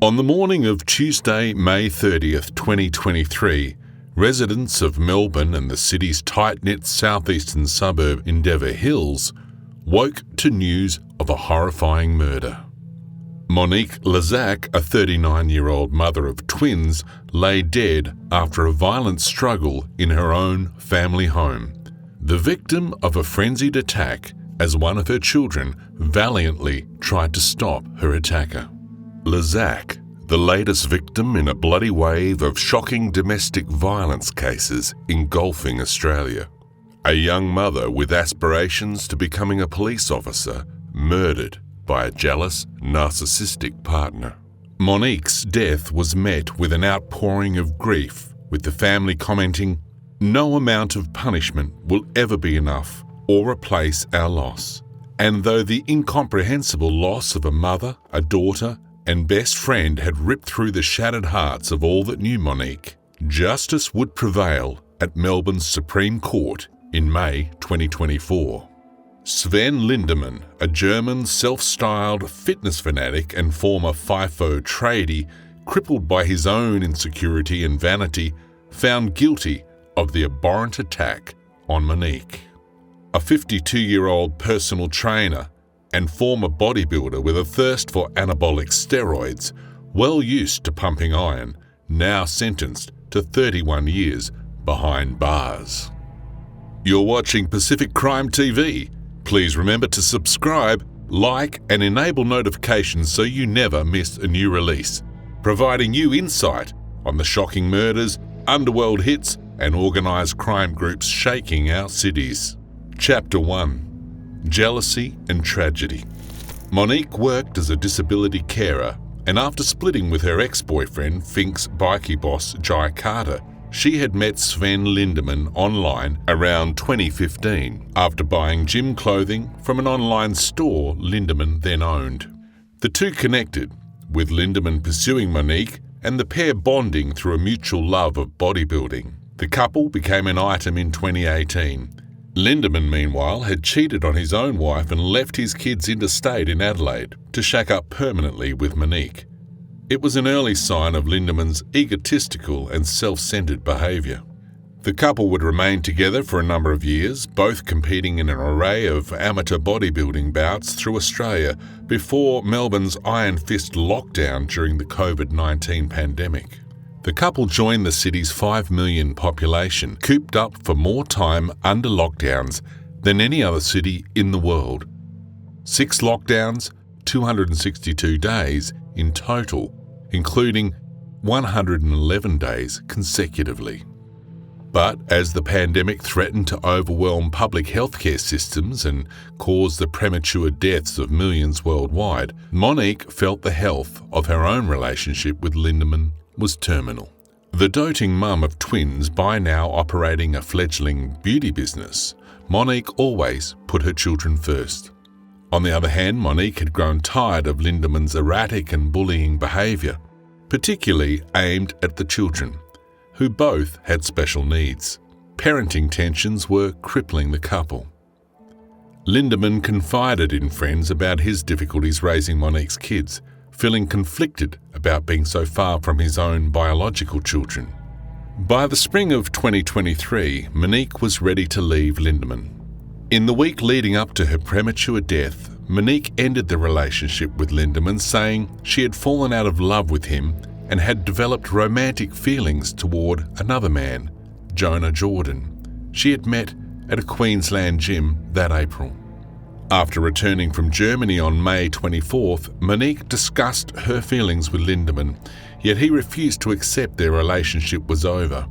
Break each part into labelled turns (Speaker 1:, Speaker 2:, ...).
Speaker 1: On the morning of Tuesday, May 30th, 2023, residents of Melbourne and the city's tight-knit southeastern suburb Endeavour Hills woke to news of a horrifying murder. Monique Lezsak, a 39-year-old mother of twins, lay dead after a violent struggle in her own family home, the victim of a frenzied attack as one of her children valiantly tried to stop her attacker. Lezsak, the latest victim in a bloody wave of shocking domestic violence cases engulfing Australia. A young mother with aspirations to becoming a police officer, murdered by a jealous, narcissistic partner. Monique's death was met with an outpouring of grief, with the family commenting, "No amount of punishment will ever be enough or replace our loss." And though the incomprehensible loss of a mother, a daughter, and best friend had ripped through the shattered hearts of all that knew Monique, justice would prevail at Melbourne's Supreme Court in May 2024. Sven Lindemann, a German self-styled fitness fanatic and former FIFO tradie, crippled by his own insecurity and vanity, found guilty of the abhorrent attack on Monique. A 52-year-old personal trainer and former bodybuilder with a thirst for anabolic steroids, well used to pumping iron, now sentenced to 31 years behind bars. You're watching Pacific Crime TV. Please remember to subscribe, like, and enable notifications so you never miss a new release, providing you insight on the shocking murders, underworld hits, and organised crime groups shaking our cities. Chapter 1. Jealousy and Tragedy. Monique worked as a disability carer, and after splitting with her ex-boyfriend, Fink's bikie boss Jai Carter, she had met Sven Lindemann online around 2015 after buying gym clothing from an online store Lindemann then owned. The two connected, with Lindemann pursuing Monique and the pair bonding through a mutual love of bodybuilding. The couple became an item in 2018. Lindemann, meanwhile, had cheated on his own wife and left his kids interstate in Adelaide to shack up permanently with Monique. It was an early sign of Lindemann's egotistical and self-centered behaviour. The couple would remain together for a number of years, both competing in an array of amateur bodybuilding bouts through Australia before Melbourne's Iron Fist lockdown during the COVID-19 pandemic. The couple joined the city's 5 million population, cooped up for more time under lockdowns than any other city in the world. 6 lockdowns, 262 days in total, including 111 days consecutively. But as the pandemic threatened to overwhelm public healthcare systems and cause the premature deaths of millions worldwide, Monique felt the health of her own relationship with Lindemann was terminal. The doting mum of twins, by now operating a fledgling beauty business, Monique always put her children first. On the other hand, Monique had grown tired of Lindemann's erratic and bullying behaviour, particularly aimed at the children, who both had special needs. Parenting tensions were crippling the couple. Lindemann confided in friends about his difficulties raising Monique's kids, feeling conflicted about being so far from his own biological children. By the spring of 2023, Monique was ready to leave Lindemann. In the week leading up to her premature death, Monique ended the relationship with Lindemann, saying she had fallen out of love with him and had developed romantic feelings toward another man, Jonah Jordan, she had met at a Queensland gym that April. After returning from Germany on May 24th, Monique discussed her feelings with Lindemann, yet he refused to accept their relationship was over.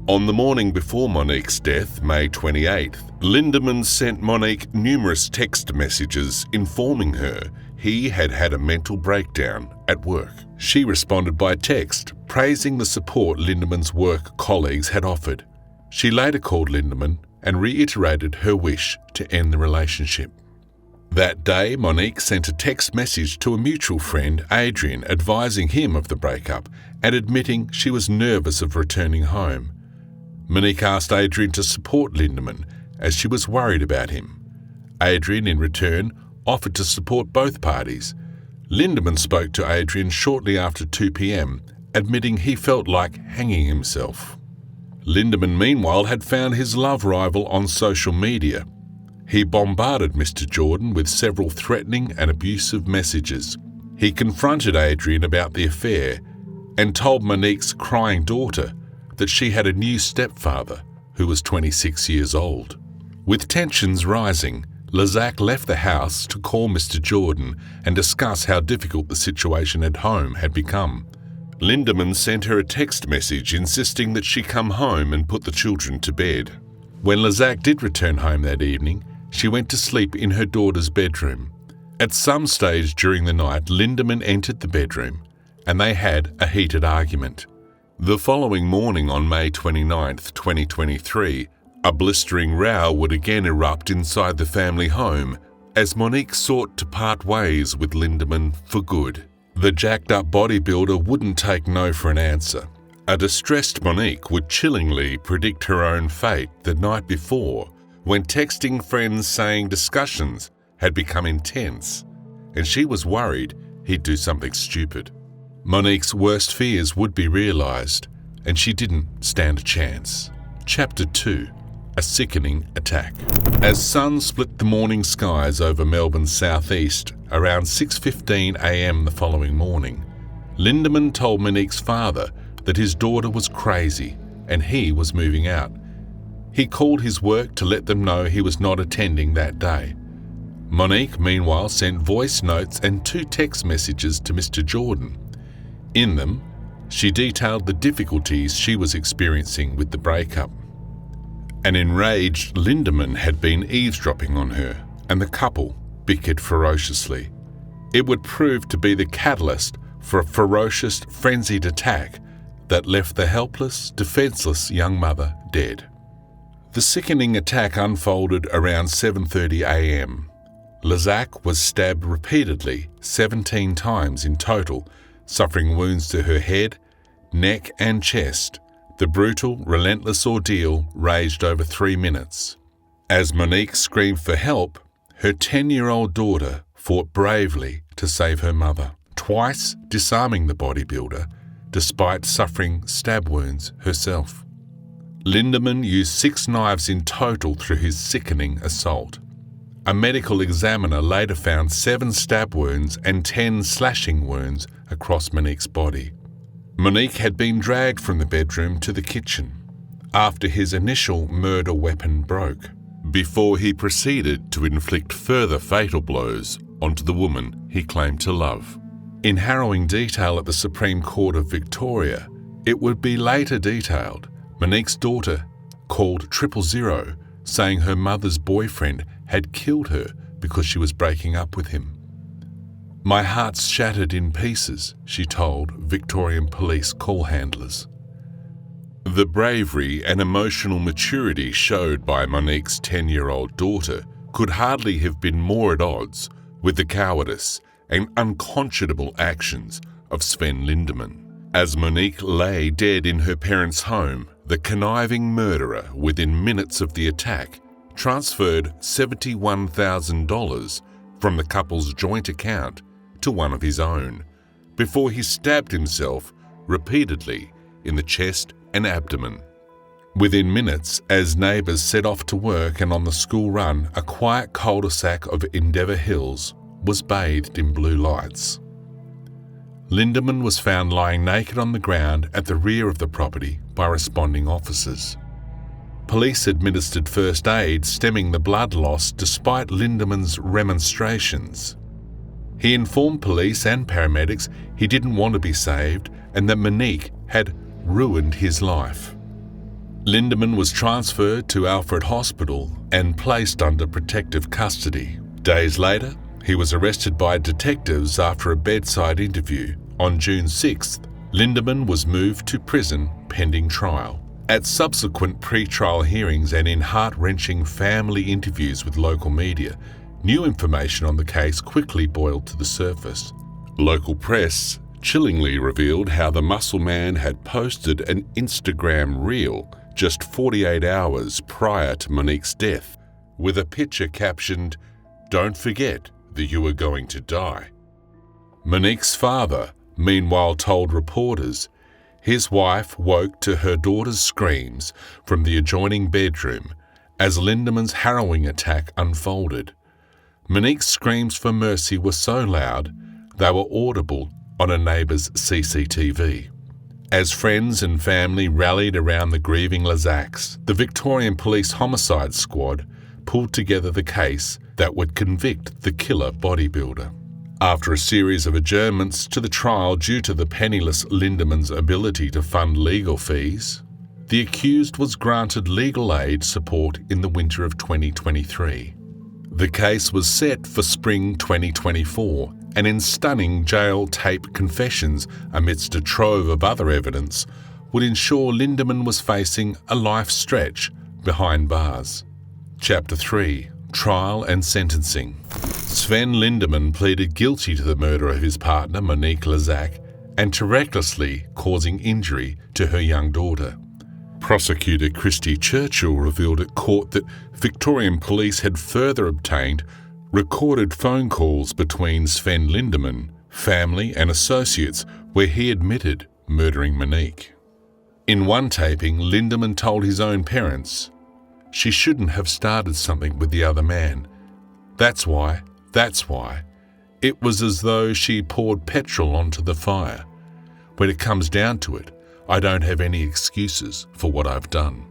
Speaker 1: On the morning before Monique's death, May 28th, Lindemann sent Monique numerous text messages informing her he had had a mental breakdown at work. She responded by text, praising the support Lindemann's work colleagues had offered. She later called Lindemann and reiterated her wish to end the relationship. That day, Monique sent a text message to a mutual friend, Adrian, advising him of the breakup and admitting she was nervous of returning home. Monique asked Adrian to support Lindemann as she was worried about him. Adrian, in return, offered to support both parties. Lindemann spoke to Adrian shortly after 2 p.m, admitting he felt like hanging himself. Lindemann, meanwhile, had found his love rival on social media. He bombarded Mr. Jordan with several threatening and abusive messages. He confronted Adrian about the affair and told Monique's crying daughter that she had a new stepfather who was 26 years old. With tensions rising, Lezak left the house to call Mr. Jordan and discuss how difficult the situation at home had become. Lindemann sent her a text message insisting that she come home and put the children to bed. When Lezak did return home that evening, she went to sleep in her daughter's bedroom. At some stage during the night, Lindemann entered the bedroom and they had a heated argument. The following morning on May 29, 2023, a blistering row would again erupt inside the family home as Monique sought to part ways with Lindemann for good. The jacked-up bodybuilder wouldn't take no for an answer. A distressed Monique would chillingly predict her own fate the night before when texting friends saying discussions had become intense and she was worried he'd do something stupid. Monique's worst fears would be realised and she didn't stand a chance. Chapter 2. A sickening attack. As sun split the morning skies over Melbourne's southeast around 6:15 a.m. the following morning, Lindemann told Monique's father that his daughter was crazy and he was moving out. He called his work to let them know he was not attending that day. Monique, meanwhile, sent voice notes and 2 text messages to Mr. Jordan. In them, she detailed the difficulties she was experiencing with the breakup. An enraged Lindemann had been eavesdropping on her, and the couple bickered ferociously. It would prove to be the catalyst for a ferocious, frenzied attack that left the helpless, defenseless young mother dead. The sickening attack unfolded around 7:30 a.m. Lezak was stabbed repeatedly 17 times in total, suffering wounds to her head, neck and chest. The brutal, relentless ordeal raged over 3 minutes. As Monique screamed for help, her 10-year-old daughter fought bravely to save her mother, twice disarming the bodybuilder, despite suffering stab wounds herself. Lindemann used 6 knives in total through his sickening assault. A medical examiner later found 7 stab wounds and 10 slashing wounds across Monique's body. Monique had been dragged from the bedroom to the kitchen after his initial murder weapon broke, before he proceeded to inflict further fatal blows onto the woman he claimed to love. In harrowing detail at the Supreme Court of Victoria, it would be later detailed Monique's daughter called 000, saying her mother's boyfriend had killed her because she was breaking up with him. "My heart's shattered in pieces," she told Victorian police call handlers. The bravery and emotional maturity showed by Monique's 10-year-old daughter could hardly have been more at odds with the cowardice and unconscionable actions of Sven Lindemann. As Monique lay dead in her parents' home, the conniving murderer, within minutes of the attack, transferred $71,000 from the couple's joint account to one of his own, before he stabbed himself repeatedly in the chest and abdomen. Within minutes, as neighbours set off to work and on the school run, a quiet cul-de-sac of Endeavour Hills was bathed in blue lights. Lindemann was found lying naked on the ground at the rear of the property by responding officers. Police administered first aid, stemming the blood loss despite Lindemann's remonstrations. He informed police and paramedics he didn't want to be saved and that Monique had ruined his life. Lindemann was transferred to Alfred Hospital and placed under protective custody. Days later, he was arrested by detectives after a bedside interview. On June 6th, Lindemann was moved to prison pending trial. At subsequent pre-trial hearings and in heart-wrenching family interviews with local media, new information on the case quickly boiled to the surface. Local press chillingly revealed how the muscle man had posted an Instagram reel just 48 hours prior to Monique's death, with a picture captioned, "Don't forget that you are going to die." Monique's father, meanwhile, told reporters his wife woke to her daughter's screams from the adjoining bedroom as Lindeman's harrowing attack unfolded. Monique's screams for mercy were so loud they were audible on a neighbour's CCTV. As friends and family rallied around the grieving Lezsaks, the Victorian Police Homicide Squad pulled together the case that would convict the killer bodybuilder. After a series of adjournments to the trial due to the penniless Lindeman's ability to fund legal fees, the accused was granted legal aid support in the winter of 2023. The case was set for spring 2024, and in stunning jail tape confessions amidst a trove of other evidence, would ensure Lindeman was facing a life stretch behind bars. Chapter 3. Trial and Sentencing. Sven Lindeman pleaded guilty to the murder of his partner Monique Lezsak and to recklessly causing injury to her young daughter. Prosecutor Christy Churchill revealed at court that Victorian police had further obtained recorded phone calls between Sven Lindeman, family and associates where he admitted murdering Monique. In one taping, Lindeman told his own parents, "She shouldn't have started something with the other man. That's why. It was as though she poured petrol onto the fire. When it comes down to it, I don't have any excuses for what I've done.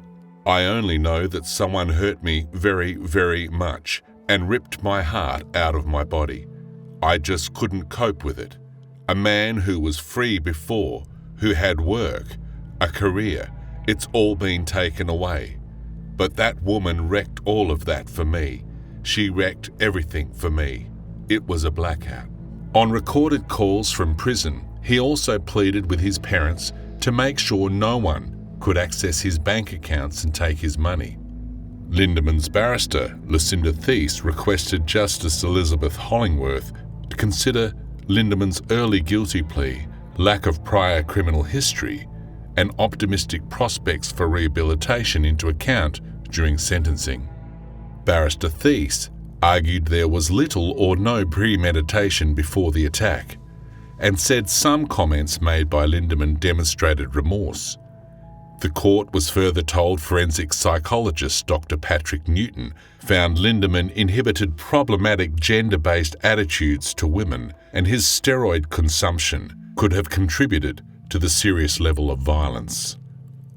Speaker 1: I only know that someone hurt me very, very much and ripped my heart out of my body. I just couldn't cope with it. A man who was free before, who had work, a career, it's all been taken away. But that woman wrecked all of that for me. She wrecked everything for me. It was a blackout." On recorded calls from prison, he also pleaded with his parents to make sure no one could access his bank accounts and take his money. Lindeman's barrister, Lucinda Thies, requested Justice Elizabeth Hollingworth to consider Lindeman's early guilty plea, lack of prior criminal history, and optimistic prospects for rehabilitation into account during sentencing. Barrister Thies argued there was little or no premeditation before the attack, and said some comments made by Lindeman demonstrated remorse. The court was further told forensic psychologist Dr. Patrick Newton found Lindeman inhibited problematic gender-based attitudes to women, and his steroid consumption could have contributed to the serious level of violence.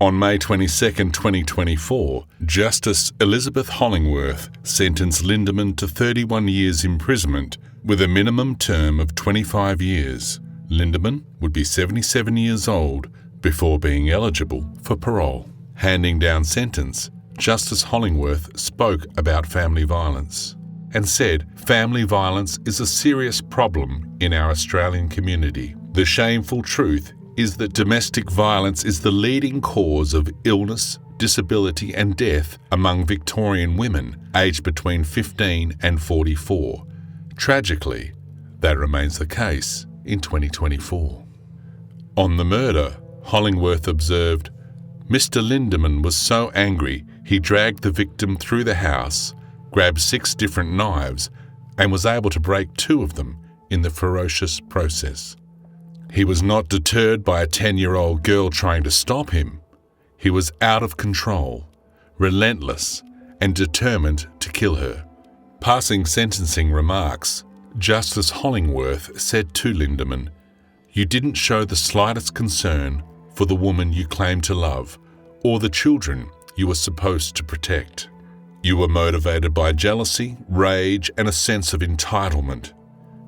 Speaker 1: On May 22, 2024, Justice Elizabeth Hollingworth sentenced Lindeman to 31 years imprisonment with a minimum term of 25 years. Lindeman would be 77 years old before being eligible for parole. Handing down sentence, Justice Hollingworth spoke about family violence and said family violence is a serious problem in our Australian community. The shameful truth is that domestic violence is the leading cause of illness, disability and death among Victorian women aged between 15 and 44. Tragically, that remains the case in 2024. On the murder, Hollingworth observed, "Mr. Lindeman was so angry he dragged the victim through the house, grabbed 6 different knives and was able to break 2 of them in the ferocious process. He was not deterred by a 10-year-old girl trying to stop him. He was out of control, relentless, and determined to kill her." Passing sentencing remarks, Justice Hollingworth said to Lindeman, "You didn't show the slightest concern for the woman you claim to love or the children you were supposed to protect. You were motivated by jealousy, rage, and a sense of entitlement.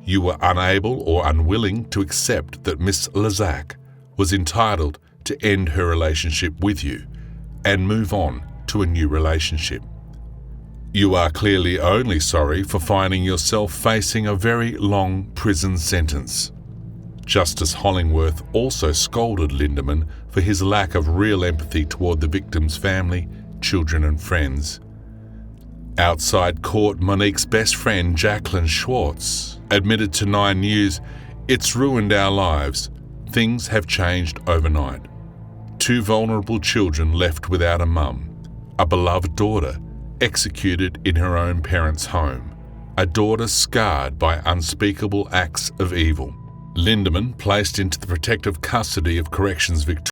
Speaker 1: You were unable or unwilling to accept that Miss Lezsak was entitled to end her relationship with you and move on to a new relationship. You are clearly only sorry for finding yourself facing a very long prison sentence." Justice Hollingworth also scolded Lindeman for his lack of real empathy toward the victim's family, children and friends. Outside court, Monique's best friend, Jacqueline Schwartz, admitted to 9 News, "It's ruined our lives. Things have changed overnight. 2 vulnerable children left without a mum, a beloved daughter executed in her own parents' home, a daughter scarred by unspeakable acts of evil. Lindemann placed into the protective custody of Corrections Victoria.